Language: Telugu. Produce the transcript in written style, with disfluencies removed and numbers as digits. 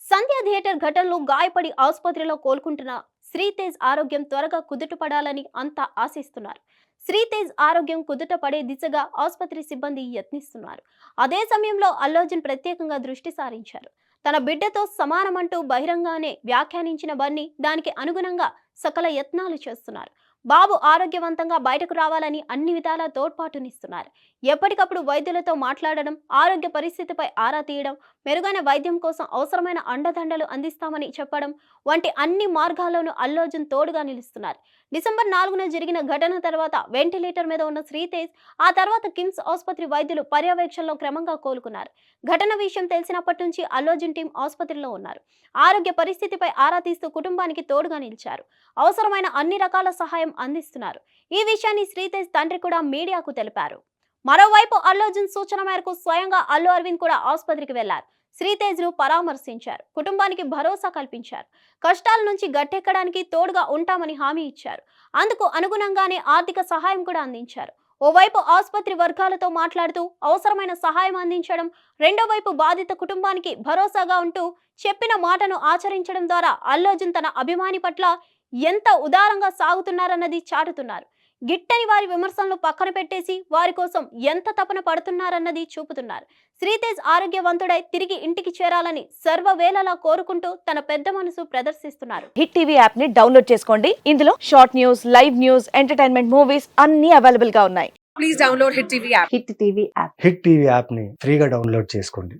సంధ్య థియేటర్ ఘటనలో గాయపడి ఆసుపత్రిలో కోలుకుంటున్న శ్రీతేజ్ ఆరోగ్యం త్వరగా కుదుటపడాలని అంతా ఆశిస్తున్నారు. శ్రీతేజ్ ఆరోగ్యం కుదుట పడే దిశగా ఆసుపత్రి సిబ్బంది యత్నిస్తున్నారు. అదే సమయంలో అల్లు అర్జున్ ప్రత్యేకంగా దృష్టి సారించారు. తన బిడ్డతో సమానమంటూ బహిరంగానే వ్యాఖ్యానించిన బన్నీ దానికి అనుగుణంగా సకల యత్నాలు చేస్తున్నారు. బాబు ఆరోగ్యవంతంగా బయటకు రావాలని అన్ని విధాలా తోడ్పాటునిస్తున్నారు. ఎప్పటికప్పుడు వైద్యులతో మాట్లాడడం, ఆరోగ్య పరిస్థితిపై ఆరా తీయడం, మెరుగైన వైద్యం కోసం అవసరమైన అండదండలు అందిస్తామని చెప్పడం వంటి అన్ని మార్గాల్లోనూ అల్లు అర్జున్ తోడుగా నిలుస్తున్నారు. డిసెంబర్ 4న జరిగిన ఘటన తర్వాత వెంటిలేటర్ మీద ఉన్న శ్రీతేజ్ ఆ తర్వాత కిమ్స్ ఆసుపత్రి వైద్యులు పర్యవేక్షణలో క్రమంగా కోలుకున్నారు. ఘటన విషయం తెలిసినప్పటి నుంచి అల్లు అర్జున్ టీం ఆసుపత్రిలో ఉన్నారు. ఆరోగ్య పరిస్థితిపై ఆరా తీస్తూ కుటుంబానికి తోడుగా నిలిచారు. అవసరమైన అన్ని రకాల సహాయం అందిస్తున్నారు. ఈ విషయాన్ని శ్రీతేజ్ తండ్రి కూడా మీడియాకు తెలిపారు. మరోవైపు అల్లు అర్జున్ సూచన మేరకు స్వయంగా అల్లు అరవింద్ కూడా ఆసుపత్రికి వెళ్లారు. శ్రీతేజ్ ను పరామర్శించారు. కుటుంబానికి భరోసా కల్పించారు. కష్టాల నుంచి గట్టెక్కడానికి తోడుగా ఉంటామని హామీ ఇచ్చారు. అందుకు అనుగుణంగానే ఆర్థిక సహాయం కూడా అందించారు. ఓవైపు ఆసుపత్రి వర్గాలతో మాట్లాడుతూ అవసరమైన సహాయం అందించడం, రెండో వైపు బాధిత కుటుంబానికి భరోసాగా ఉంటూ చెప్పిన మాటను ఆచరించడం ద్వారా అల్లు అర్జున్ తన అభిమాని పట్ల ఎంత ఉదారంగా సాగుతున్నారన్నది చాటుతున్నారు. గిట్టని వారి విమర్శలను పక్కన పెట్టేసి వారి కోసం ఎంత తపన పడుతున్నారన్నది చూపుతున్నారు. శ్రీతేజ్ ఆరోగ్యవంతుడై తిరిగి ఇంటికి చేరాలని సర్వవేళలా కోరుకుంటూ తన పెద్ద మనసు ప్రదర్శిస్తున్నారు. హిట్ టీవీ యాప్ ని డౌన్లోడ్ చేసుకోండి. ఇందులో short news, live news, entertainment movies అన్ని అవైలబుల్ గా ఉన్నాయి. Please download Hit TV app. Hit TV app. Hit TV యాప్ని ఫ్రీగా డౌన్లోడ్ చేసుకోండి.